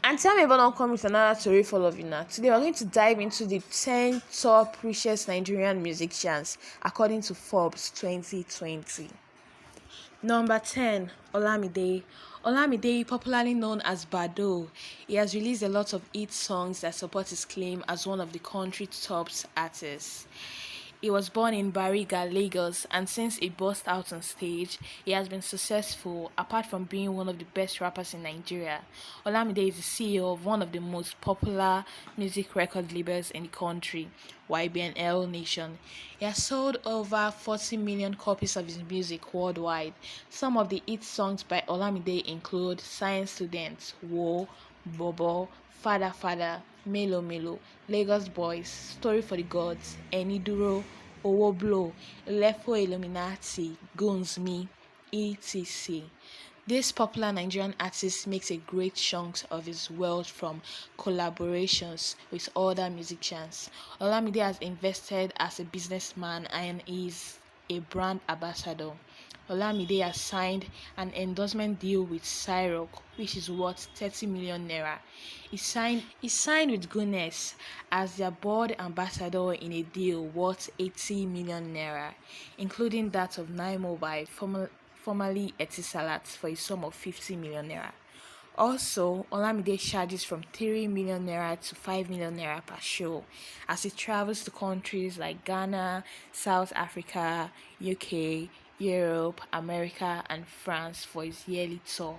And tell me about not come with another story for all of you now. Today we're going to dive into the 10 top richest Nigerian musicians according to Forbes 2020. Number 10, Olamide. Olamide, popularly known as Bado, he has released a lot of hit songs that support his claim as one of the country's top artists. He was born in Bariga, Lagos, and since he burst out on stage, he has been successful. Apart from being one of the best rappers in Nigeria, Olamide is the CEO of one of the most popular music record labels in the country, YBNL Nation. He has sold over 40 million copies of his music worldwide. Some of the hit songs by Olamide include Science Students, Wo, Bobo, Fada Fada, Melo Melo, Lagos Boys, Story for the Gods, Eniduro, Owo Blow, Lefo Illuminati, Guns Me, etc. This popular Nigerian artist makes a great chunk of his wealth from collaborations with other musicians. Olamide has invested as a businessman and is a brand ambassador. Olamide has signed an endorsement deal with Cyrock, which is worth 30 million naira. He signed with Guinness as their board ambassador in a deal worth 80 million naira, including that of Nine Mobile, formerly Etisalat, for a sum of 50 million naira. Also, Olamide charges from 3 million naira to 5 million naira per show as he travels to countries like Ghana, South Africa, UK, Europe, America, and France for his yearly tour.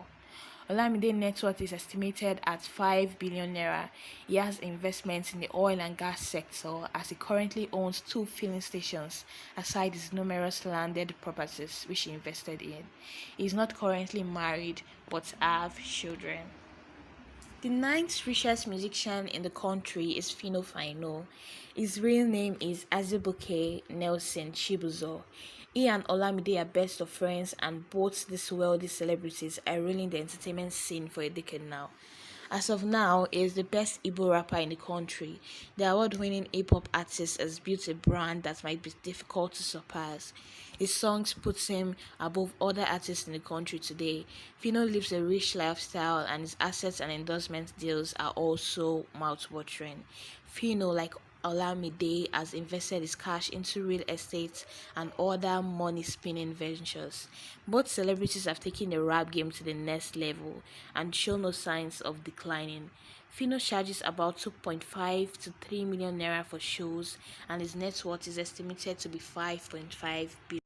Olamide's net worth is estimated at 5 billion naira. He has investments in the oil and gas sector as he currently owns 2 filling stations aside his numerous landed properties which he invested in. He is not currently married but have children. The ninth richest musician in the country is fyno. His real name is Azibuke Nelson Chibuzo. He and Olamide are best of friends, and both these wealthy celebrities are ruling the entertainment scene for a decade now. As of now, he is the best Igbo rapper in the country. The award-winning hip-hop artist has built a brand that might be difficult to surpass. His songs puts him above other artists in the country today. Fyno lives a rich lifestyle, and his assets and endorsement deals are also mouth-watering. Fyno, like Olamide, has invested his cash into real estate and other money-spinning ventures. Both celebrities have taken the rap game to the next level and show no signs of declining. Fyno charges about 2.5 to 3 million naira for shows, and his net worth is estimated to be 5.5 billion.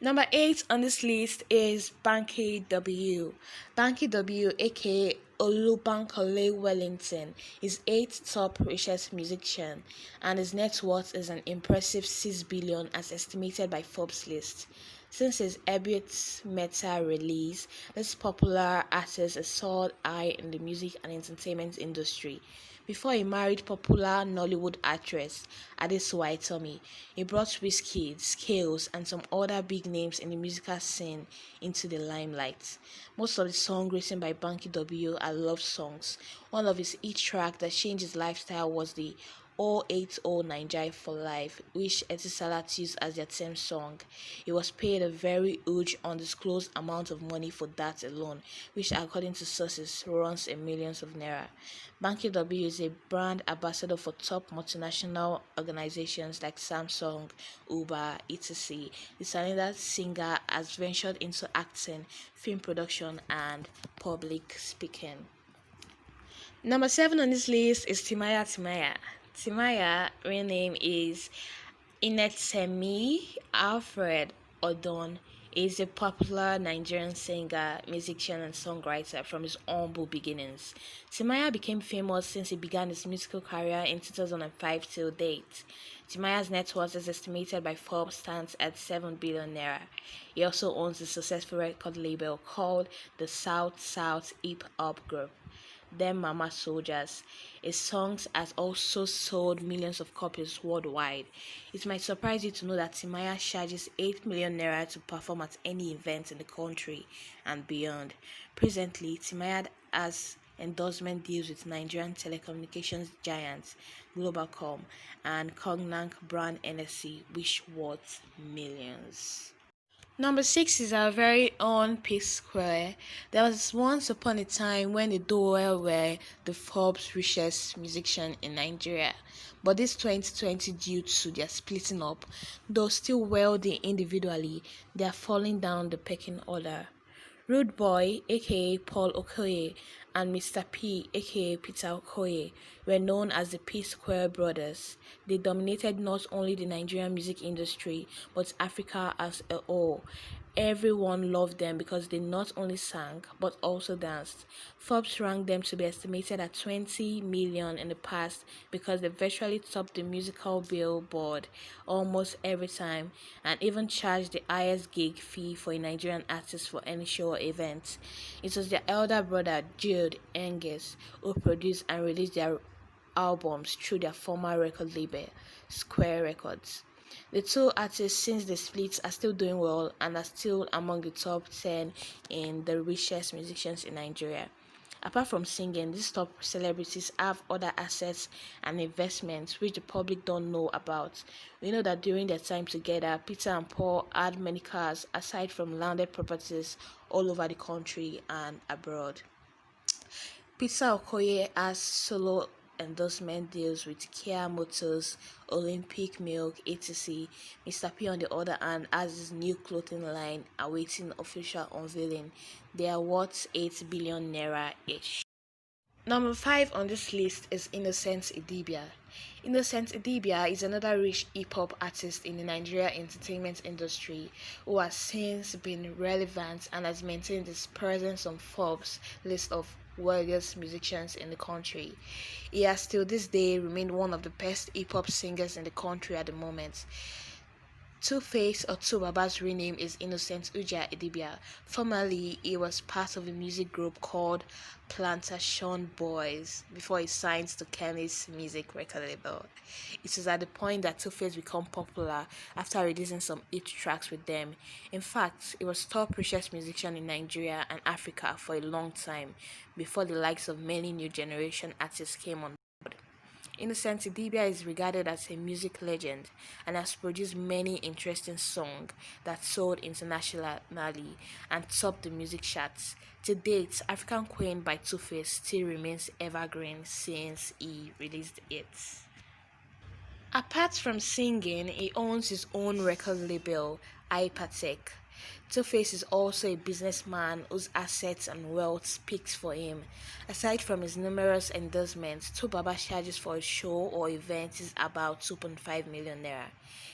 Number 8 on this list is Banky W. Banky W, aka Olubankole Wellington, is 8th top richest musician, and his net worth is an impressive 6 billion as estimated by Forbes list. Since his Ebit Meta release, this popular artist has soared high in the music and entertainment industry. Before he married popular Nollywood actress Adesuwa Itomi, he brought Wizkid, Scales, and some other big names in the musical scene into the limelight. Most of the songs written by Banky W are love songs. One of his hit tracks that changed his lifestyle was the 080 Nigeria for Life, which Etisalat used as their theme song. He was paid a very huge, undisclosed amount of money for that alone, which according to sources runs in millions of naira. Banky W is a brand ambassador for top multinational organizations like Samsung, Uber, etc. The talented singer has ventured into acting, film production, and public speaking. Number 7 on this list is Timaya. Timaya, real name is Inetemi Alfred Odon, is a popular Nigerian singer, musician, and songwriter from his humble beginnings. Timaya became famous since he began his musical career in 2005 till date. Timaya's net worth is estimated by Forbes stands at 7 billion naira. He also owns a successful record label called the South Hip Hop Group. Them Mama Soldiers. His songs has also sold millions of copies worldwide. It might surprise you to know that Timaya charges 8 million naira to perform at any event in the country and beyond. Presently, Timaya has endorsement deals with Nigerian telecommunications giants Globalcom and Cognac brand NSC, which worth millions. Number 6 is our very own psquare. There was once upon a time when the duo were the Forbes richest musician in Nigeria. But this 2020, due to their splitting up, though still wealthy individually, they are falling down the pecking order. Rude Boy, aka Paul Okoye, and Mr. P, aka Peter Okoye, were known as the P Square brothers. They dominated not only the Nigerian music industry but Africa as a whole. Everyone loved them because they not only sang but also danced. Forbes ranked them to be estimated at 20 million in the past because they virtually topped the musical billboard almost every time and even charged the highest gig fee for a Nigerian artist for any show or event. It was their elder brother Jude Angus who produced and released their albums through their former record label, Square Records. The two artists, since the split, are still doing well and are still among the top 10 in the richest musicians in Nigeria. Apart from singing, these top celebrities have other assets and investments which the public don't know about. We know that during their time together, Peter and Paul had many cars aside from landed properties all over the country and abroad. Peter Okoye has solo endorsement deals with Kia Motors, Olympic Milk, etc. Mr. P, on the other hand, has his new clothing line awaiting official unveiling. They are worth 8 billion naira each. Number 5 on this list is Innocent Idibia. Innocent Idibia is another rich hip hop artist in the Nigeria entertainment industry who has since been relevant and has maintained his presence on Forbes' list of wealthiest musicians in the country. He has till this day remained one of the best hip hop singers in the country at the moment. Tuface, or Tubaba's real name, is Innocent Uja Idibia. Formerly, he was part of a music group called Plantation Boys before he signed to Kenny's music record label. It was at the point that Tuface became popular after releasing some hit tracks with them. In fact, he was top richest musician in Nigeria and Africa for a long time before the likes of many new generation artists came on. Innocent Idibia is regarded as a music legend and has produced many interesting songs that sold internationally and topped the music charts. To date, African Queen by Tuface still remains evergreen since he released it. Apart from singing, he owns his own record label, Hypertech. Tuface is also a businessman whose assets and wealth speaks for him. Aside from his numerous endorsements, Tubaba charges for a show or event is about 2.5 million naira.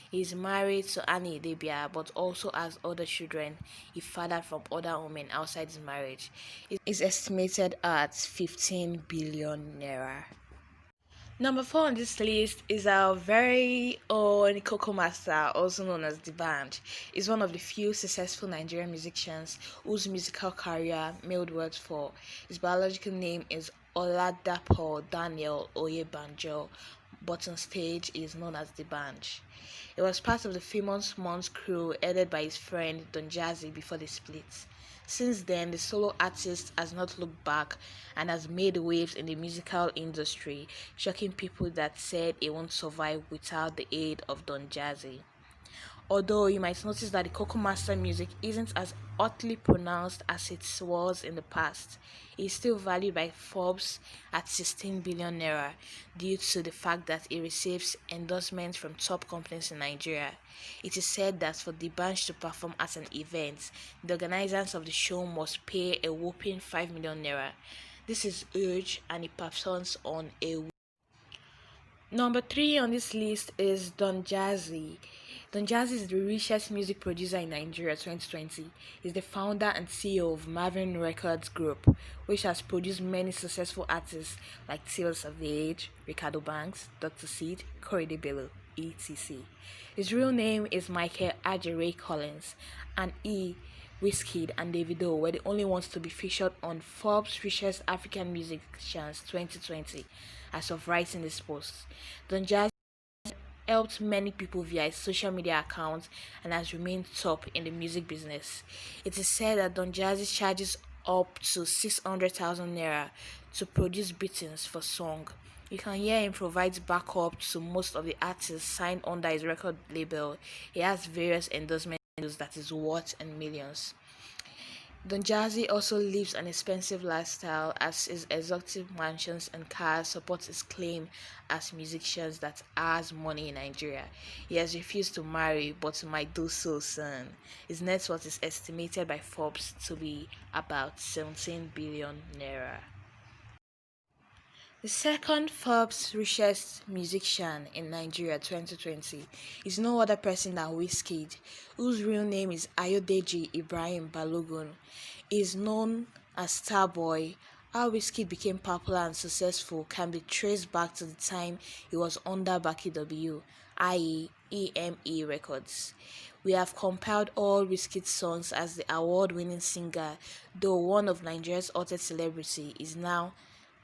He is married to Annie Idibia but also has other children he fathered from other women outside his marriage. It is estimated at 15 billion naira. Number 4 on this list is our very own Coco Master, also known as dbanj. He's one of the few successful Nigerian musicians whose musical career made words for. His biological name is Oladapo Daniel Oyebanjo, but on stage he is known as dbanj. He was part of the famous Mons crew headed by his friend Don Jazzy before they split. Since then, the solo artist has not looked back and has made waves in the musical industry, shocking people that said he won't survive without the aid of Don Jazzy. Although you might notice that the Coco Master music isn't as hotly pronounced as it was in the past, it is still valued by Forbes at 16 billion naira due to the fact that it receives endorsements from top companies in Nigeria. It is said that for the band to perform at an event, the organizers of the show must pay a whopping 5 million naira. This is huge and it performs on a Number 3 on this list is Don Jazzy. Don Jazzy is the richest music producer in Nigeria 2020. He's the founder and CEO of Marvin Records Group, which has produced many successful artists like Tiwa Savage, Ricardo Banks, Dr. Seed, Corey Bello, etc. His real name is Michael Ajere Collins, and Wizkid and davido were the only ones to be featured on Forbes Richest African Musicians 2020 as of writing this post. Don Jazzy helped many people via his social media accounts and has remained top in the music business. It is said that Don Jazzy charges up to 600,000 naira to produce beatings for song. You can hear him provides backup to most of the artists signed under his record label. He has various endorsements that is worth in millions. Don Jazzy also lives an expensive lifestyle as his exotic mansions and cars support his claim as musicians that has money in Nigeria. He has refused to marry but might do so soon. His net worth is estimated by Forbes to be about 17 billion naira. The second Forbes richest musician in Nigeria 2020 is no other person than Wizkid, whose real name is Ayodeji Ibrahim Balogun. He is known as Starboy. How Wizkid became popular and successful can be traced back to the time he was under Banky W, i.e. EME Records. We have compiled all Wizkid's songs as the award-winning singer, though one of Nigeria's hottest celebrity is now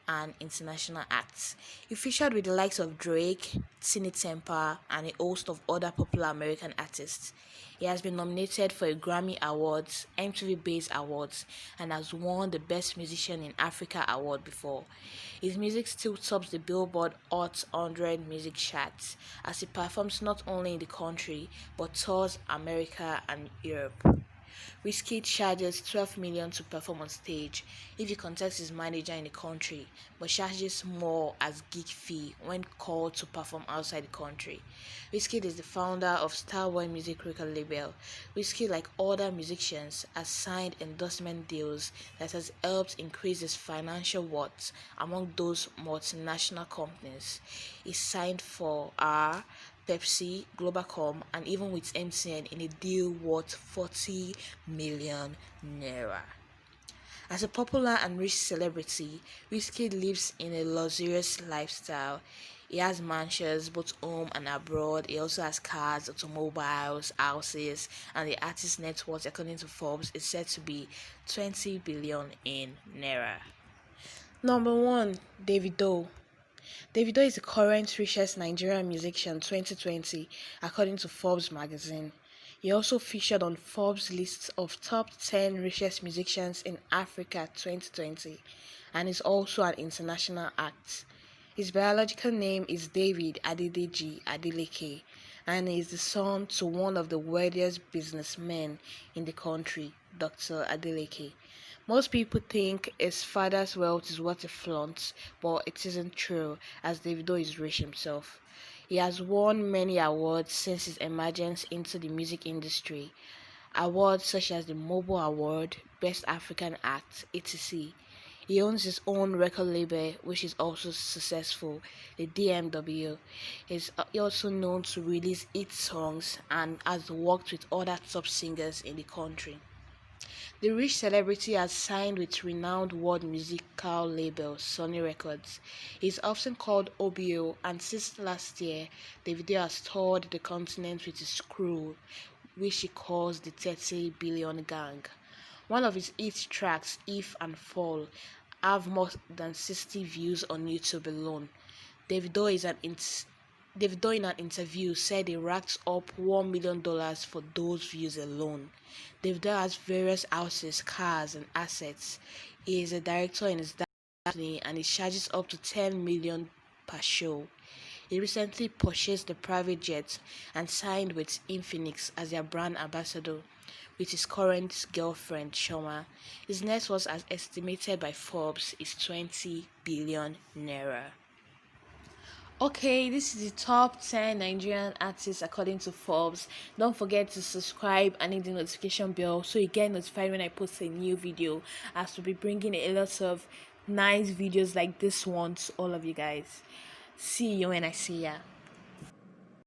an international act. He featured with the likes of Drake, Tini Temper, and a host of other popular American artists. He has been nominated for a Grammy Awards, MTV Base Awards, and has won the Best Musician in Africa award before. His music still tops the Billboard Hot 100 music charts as he performs not only in the country but tours America and Europe. Wizkid charges 12 million to perform on stage if he contacts his manager in the country, but charges more as gig fee when called to perform outside the country. Wizkid is the founder of Starboy music record label. Wizkid, like other musicians, has signed endorsement deals that has helped increase his financial worth among those multinational companies. He signed for Pepsi, Globalcom, and even with MTN in a deal worth 40 million naira. As a popular and rich celebrity, Wizkid lives in a luxurious lifestyle. He has mansions both home and abroad. He also has cars, automobiles, houses, and the artist's net worth, according to Forbes, is said to be 20 billion in naira. Number 1, Davido. Davido is the current richest Nigerian musician 2020, according to Forbes magazine. He also featured on Forbes' list of top 10 richest musicians in Africa 2020 and is also an international act. His biological name is David Adedeji Adeleke, and he is the son to one of the wealthiest businessmen in the country, Dr. Adeleke. Most people think his father's wealth is what he flaunts, but it isn't true, as Davido is rich himself. He has won many awards since his emergence into the music industry. Awards such as the Mobile Award, Best African Act, etc. He owns his own record label, which is also successful, the DMW. He's also known to release hit songs and has worked with other top singers in the country. The rich celebrity has signed with renowned world musical label Sony Records. He is often called OBO, and since last year, Davido has toured the continent with his crew, which he calls the 30 Billion Gang. One of his hit tracks, If and Fall, have more than 60 views on YouTube alone. Davido in an interview said he racked up $1 million for those views alone. Davido has various houses, cars, and assets. He is a director in his company and he charges up to 10 million per show. He recently purchased the private jet and signed with Infinix as their brand ambassador with his current girlfriend, Shoma. His net worth, as estimated by Forbes, is 20 billion naira. Okay, this is the top 10 Nigerian artists according to Forbes. Don't forget to subscribe and hit the notification bell so you get notified when I post a new video, as we'll be bringing a lot of nice videos like this one to all of you guys. See you when I see ya.